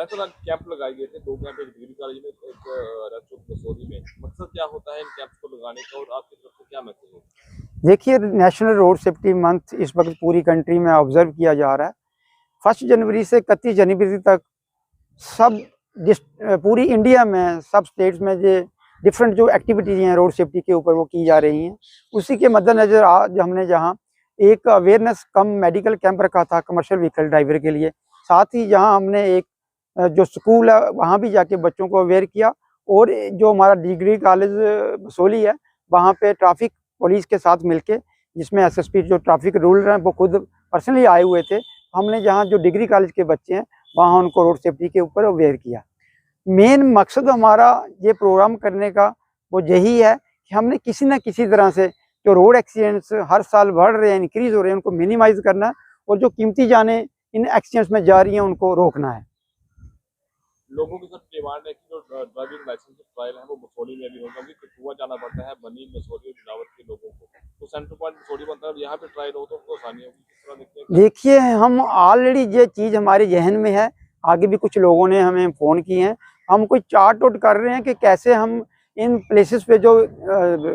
वैसे कैंप लगाए गए थे, 2 कैंप, एक डिग्री कॉलेज में, एक राजचौक मसूरी में। मकसद क्या होता है इन कैंप्स को लगाने का और आपकी तरफ से क्या मैसेज है? देखिए, नेशनल रोड सेफ्टी मंथ इस वक्त पूरी कंट्री में ऑब्जर्व किया जा रहा है। 1 जनवरी से 31 जनवरी तक सब पूरी इंडिया में सब स्टेट्स में जो डिफरेंट जो एक्टिविटीज़ हैं रोड सेफ्टी के ऊपर वो की जा रही हैं। उसी के मद्देनज़र आज हमने जहां एक अवेयरनेस कम मेडिकल कैंप रखा था कमर्शियल व्हीकल ड्राइवर के लिए, साथ ही जहां हमने एक जो स्कूल है वहां भी जाके बच्चों को अवेयर किया, और जो हमारा डिग्री कॉलेज बसोली है वहाँ पे ट्रैफिक पुलिस के साथ मिलके, जिसमें एसएसपी जो ट्रैफिक रूल हैं वो खुद पर्सनली आए हुए थे, हमने जहाँ जो डिग्री कॉलेज के बच्चे हैं वहाँ उनको रोड सेफ्टी के ऊपर अवेयर किया। मेन मकसद हमारा ये प्रोग्राम करने का वो यही है कि हमने किसी न किसी तरह से जो रोड एक्सीडेंट्स हर साल बढ़ रहे हैं, इंक्रीज हो रहे हैं, उनको मिनिमाइज करना है, और जो कीमती जानें इन एक्सीडेंट्स में जा रही हैं उनको रोकना है। लोगों की सब डिमांड है कि जो ड्राइविंग लाइसेंस ट्रायल है वो मसूरी में भी होगा, क्योंकि कठुआ जाना पड़ता है बनी, मसूरी और बिलावर के लोगों को, तो सेंटर पॉइंट मसूरी बनता है, यहाँ पे ट्रायल हो तो उनको आसानी होगी। किस तरह देखते हैं? देखिए, हम ऑलरेडी ये चीज़ हमारे जहन में है, आगे भी कुछ लोगों ने हमें फ़ोन किए हैं, हम कोई चार्ट आउट कर रहे हैं कि कैसे हम इन प्लेसेस पे जो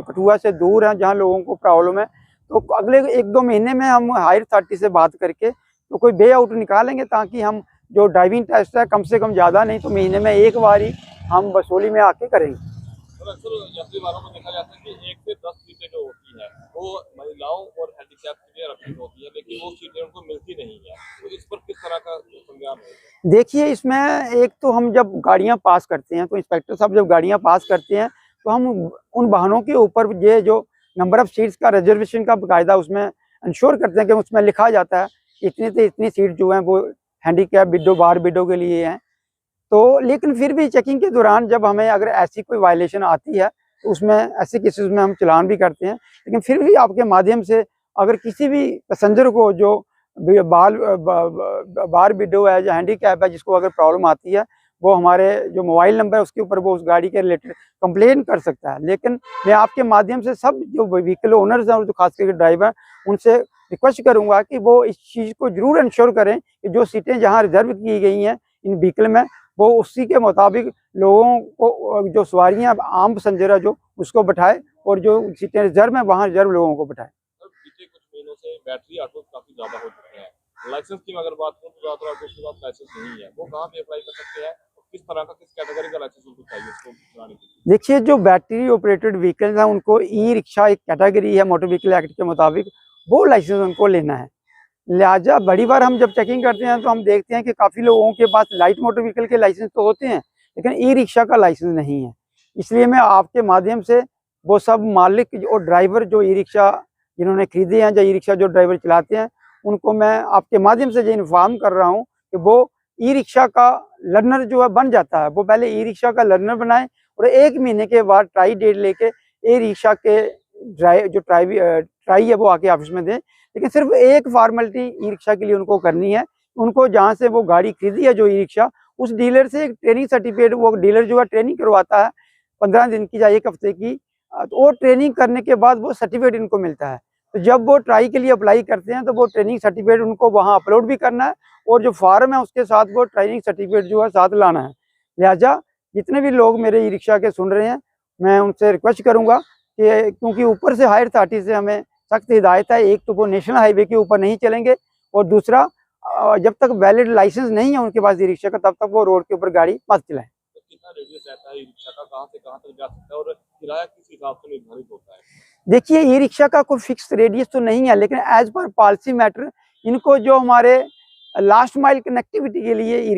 कठुआ से दूर हैं जहाँ लोगों को प्रॉब्लम है, तो अगले 1-2 महीने में हम हायर अथॉरिटी से बात करके तो कोई वे आउट निकालेंगे, ताकि हम जो ड्राइविंग टेस्ट है कम से कम ज़्यादा नहीं तो महीने में एक बार ही हम बसोली में आके करेंगे। तो अक्सर यात्री वालों को देखा जाता है कि 1 से 10 सीटें जो होती हैं वो महिलाओं और हैंडीकैप के लिए आरक्षित होती है, लेकिन वो सीटें उनको मिलती नहीं है, तो इस पर किस तरह का संज्ञान है? देखिए, इसमें एक तो हम जब गाड़ियां पास करते हैं तो इंस्पेक्टर साहब जब गाड़ियां पास करते हैं तो हम उन वाहनों के ऊपर ये जो नंबर ऑफ सीट्स का रिजर्वेशन का बाकायदा उसमें इंश्योर करते हैं कि उसमें लिखा जाता है इतनी से इतनी सीट जो है वो हैंडीकैप विडो बार विडो के लिए हैं। तो लेकिन फिर भी चेकिंग के दौरान जब हमें अगर ऐसी कोई वायलेशन आती है तो उसमें ऐसे केसेस में हम चलान भी करते हैं, लेकिन फिर भी आपके माध्यम से अगर किसी भी पैसेंजर को जो बार विडो है या हैंडीकैप है जिसको अगर प्रॉब्लम आती है, वो हमारे जो मोबाइल नंबर है उसके ऊपर वो उस गाड़ी के रिलेटेड कंप्लेन कर सकता है। लेकिन मैं आपके माध्यम से सब जो व्हीकल ओनर्स हैं और जो खास करके ड्राइवर उनसे रिक्वेस्ट करूंगा कि वो इस चीज़ को जरूर इंश्योर करें कि जो सीटें जहाँ रिजर्व की गई हैं इन व्हीकल में वो उसी के मुताबिक लोगों को जो सवारियाँ आम पैसेंजर है जो उसको बैठाए, और जो सीटें रिजर्व हैं वहाँ रिजर्व लोगों को बैठाए। बीते कुछ महीनों से बैटरी ऑटो काफी ज्यादा हो चुके हैं। लाइसेंस की अगर बात करूँ तो ज्यादातर ऑटो के पास लाइसेंस नहीं है, वो कहाँ पे अप्लाई कर सकते हैं और किस तरह का, किस कैटेगरी का लाइसेंस उनको चाहिए उसको चलाने के लिए? देखिए, जो बैटरी ऑपरेटेड व्हीकल्स हैं उनको ई रिक्शा एक कैटेगरी है मोटर व्हीकल एक्ट के मुताबिक, वो लाइसेंस उनको लेना है। लिहाजा बड़ी बार हम जब चेकिंग करते हैं तो हम देखते हैं कि काफ़ी लोगों के पास लाइट मोटर व्हीकल के लाइसेंस तो होते हैं लेकिन ई रिक्शा का लाइसेंस नहीं है। इसलिए मैं आपके माध्यम से वो सब मालिक और ड्राइवर जो ई रिक्शा जिन्होंने खरीदे हैं या ई रिक्शा जो ड्राइवर चलाते हैं उनको मैं आपके माध्यम से ये इन्फॉर्म कर रहा हूँ कि वो ई रिक्शा का लर्नर जो है बन जाता है, वो पहले ई रिक्शा का लर्नर बनाए और 1 महीने के बाद ट्राई डेट लेके ई रिक्शा के ट्राई है वो आके ऑफिस में दें। लेकिन सिर्फ एक फॉर्मेलिटी ई रिक्शा के लिए उनको करनी है, उनको जहाँ से वो गाड़ी खरीदी है जो ई रिक्शा उस डीलर से एक ट्रेनिंग सर्टिफिकेट, वो डीलर जो है ट्रेनिंग करवाता है 15 दिन की या 1 हफ्ते की, तो वो ट्रेनिंग करने के बाद वो सर्टिफिकेट इनको मिलता है। तो जब वो ट्राई के लिए अप्लाई करते हैं तो वो ट्रेनिंग सर्टिफिकेट उनको वहाँ अपलोड भी करना है और जो फॉर्म है उसके साथ वो ट्रेनिंग सर्टिफिकेट जो है साथ लाना है। लिहाजा जितने भी लोग मेरे ई रिक्शा के सुन रहे हैं मैं उनसे रिक्वेस्ट करूँगा कि क्योंकि ऊपर से हायर अथॉरिटी से हमें सख्त हिदायत है, एक तो वो नेशनल हाईवे के ऊपर नहीं चलेंगे और दूसरा जब तक वैलिड लाइसेंस नहीं है उनके पास ई रिक्शा का तब तक वो रोड के ऊपर गाड़ी मत चलाएं। तो कितना रेडियस रहता है ई रिक्शा का, कहाँ से कहाँ तक जा सकता है और किराया किस हिसाब से निर्धारित होता है? देखिए, ई रिक्शा का कोई फिक्स रेडियस तो नहीं है, लेकिन एज पर पॉलिसी मैटर इनको जो हमारे लास्ट माइल कनेक्टिविटी के लिए ई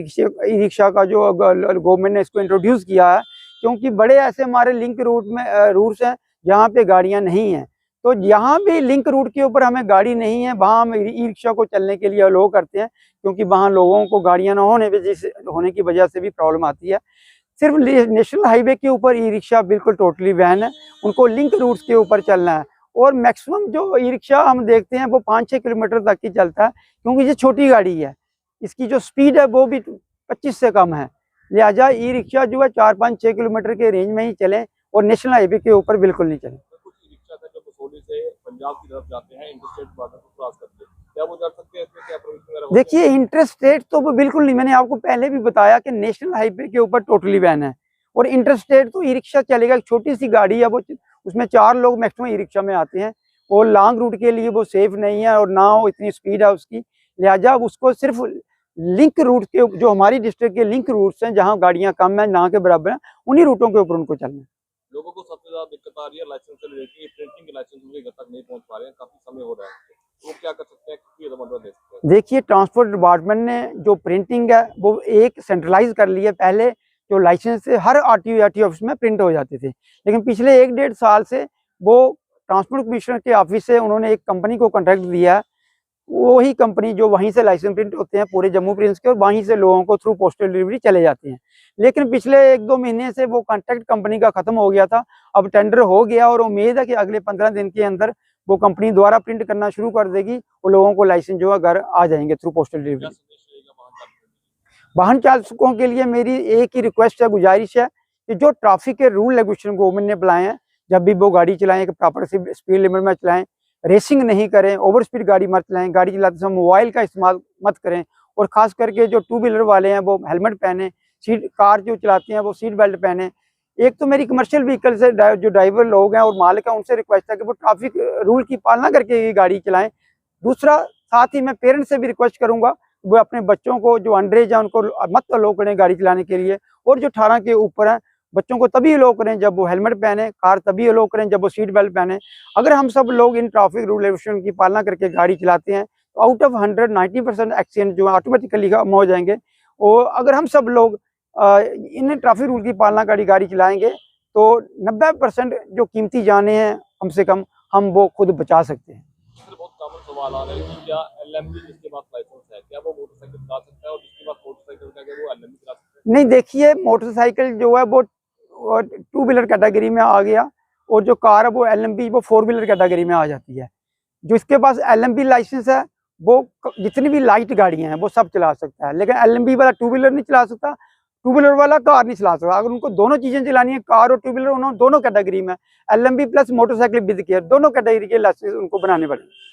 रिक्शा का जो गवर्नमेंट ने इसको इंट्रोड्यूस किया है, क्योंकि बड़े ऐसे हमारे लिंक रूट्स हैं जहाँ पे गाड़ियाँ नहीं हैं, तो यहाँ भी लिंक रूट के ऊपर हमें गाड़ी नहीं है वहाँ हम ई रिक्शा को चलने के लिए अलो करते हैं, क्योंकि वहाँ लोगों को गाड़ियाँ न होने की वजह से भी प्रॉब्लम आती है। सिर्फ नेशनल हाईवे के ऊपर ई रिक्शा बिल्कुल टोटली बैन है, उनको लिंक रूट्स के ऊपर चलना है। और मैक्सिमम जो ई रिक्शा हम देखते हैं वो 5-6 किलोमीटर तक ही चलता है, क्योंकि ये छोटी गाड़ी है, इसकी जो स्पीड है वो भी 25 से कम है। लिहाजा ई रिक्शा जो है 4-5-6 किलोमीटर के रेंज में ही चलें और नेशनल हाईवे के ऊपर बिल्कुल नहीं चलें। कुछ ई रिक्शा है जो मसूरी से पंजाब की तरफ जाते हैं, इंटरस्टेट बॉर्डर को क्रॉस करते हैं, क्या वो जान सकते हैं इसमें क्या परमिशन वगैरह होती है? देखिए इंटरेस्ट रेट तो वो बिल्कुल नहीं, मैंने आपको पहले भी बताया कि नेशनल हाईवे के ऊपर टोटली बैन है। और इंटरेस्ट रेट तो ई रिक्शा चलेगा, एक छोटी सी गाड़ी है वो, उसमें 4 लोग मैक्सिमम ई रिक्शा में आते हैं, और लॉन्ग रूट के लिए वो सेफ नहीं है और ना वो इतनी स्पीड है उसकी, लिहाजा उसको सिर्फ लिंक रूट के, जो हमारी डिस्ट्रिक्ट के लिंक रूट्स हैं जहाँ गाड़ियाँ कम है ना के बराबर हैं, उन्हीं रूटों के ऊपर उनको चलना है। लोगों को सबसे ज्यादा दिक्कत आ रही है लाइसेंस से लेकर प्रिंटिंग के लाइसेंस उनके घर तक नहीं पहुंच पा रहे हैं, काफी समय हो रहा है उनको। तो वो क्या कर सकते हैं, कितनी मदद दे सकते हैं? देखिए ट्रांसपोर्ट डिपार्टमेंट ने जो प्रिंटिंग है वो एक सेंट्रलाइज कर ली है। पहले जो लाइसेंस थे हर आरटीओ ऑफिस में प्रिंट हो जाते थे, लेकिन पिछले 1-1.5 साल से वो ट्रांसपोर्ट कमिश्नर के ऑफिस से उन्होंने एक कंपनी को कॉन्ट्रैक्ट दिया है, वही कंपनी जो वहीं से लाइसेंस प्रिंट होते हैं पूरे जम्मू प्रिंस के, और वहीं से लोगों को थ्रू पोस्टल डिलीवरी चले जाते हैं। लेकिन पिछले 1-2 महीने से वो कॉन्ट्रैक्ट कंपनी का खत्म हो गया था, अब टेंडर हो गया और उम्मीद है कि अगले 15 दिन के अंदर वो कंपनी दोबारा प्रिंट करना शुरू कर देगी और लोगों को लाइसेंस जो है घर आ जाएंगे थ्रू पोस्टल क्या डिलीवरी। संदेश रहेगा वाहन चालकों के लिए? वाहन चालकों के लिए मेरी एक ही रिक्वेस्ट है, गुजारिश है कि जो ट्रैफिक के रूल रेगुलेशन गवर्नमेंट ने बनाए हैं, जब भी वो गाड़ी चलाएं एक प्रॉपर स्पीड लिमिट में चलाएं, रेसिंग नहीं करें, ओवर स्पीड गाड़ी मत चलाएं, गाड़ी चलाते समय मोबाइल का इस्तेमाल मत करें, और खास करके जो 2 व्हीलर वाले हैं वो हेलमेट पहने, सीट कार जो चलाते हैं वो सीट बेल्ट पहने। एक तो मेरी कमर्शियल व्हीकल से जो ड्राइवर लोग हैं और मालिक हैं उनसे रिक्वेस्ट है कि वो ट्रैफिक रूल की पालना करके ये गाड़ी चलाएं। दूसरा, साथ ही मैं पेरेंट्स से भी रिक्वेस्ट करूंगा वो अपने बच्चों को जो अंडर एज है उनको मत अलो करें गाड़ी चलाने के लिए, और जो 18 के ऊपर हैं बच्चों को तभी अलो करें जब वो हेलमेट पहने, कार तभी अलो करें जब वो सीट बेल्ट पहने। अगर हम सब लोग इन ट्रैफिक रूल रेगुलेशन की पालना करके गाड़ी चलाते हैं तो आउट ऑफ 100 90% एक्सीडेंट जो है ऑटोमेटिकली कम हो जाएंगे। और अगर हम सब लोग इन ट्रैफिक रूल की पालना करी गाड़ी चलाएंगे तो 90% जो कीमती जाने हैं कम से कम हम वो खुद बचा सकते हैं। सर बहुत कॉमन सवाल आ रहा है कि क्या एलएमवी जिसके पास लाइसेंस है क्या वो मोटरसाइकिल चला सकता है, और जिसके पास मोटरसाइकिल का क्या वो एलएमवी चला सकता है? नहीं, देखिए मोटरसाइकिल जो है वो 2 व्हीलर कैटेगरी में आ गया, और जो कार है वो एलएमवी वो 4 व्हीलर कैटेगरी में आ जाती है। जो इसके पास एलएमवी लाइसेंस है वो जितनी भी लाइट गाड़ियां हैं वो सब चला सकता है, लेकिन एलएमवी वाला 2 व्हीलर नहीं चला सकता, 2 व्हीलर वाला कार नहीं चला सकता। अगर उनको दोनों चीजें चलानी है, कार और 2 व्हीलर, उन्होंने दोनों कैटेगरी में LMV plus motorcycle with care दोनों कैटेगरी के लाइसेंस उनको बनाने पड़ेंगे।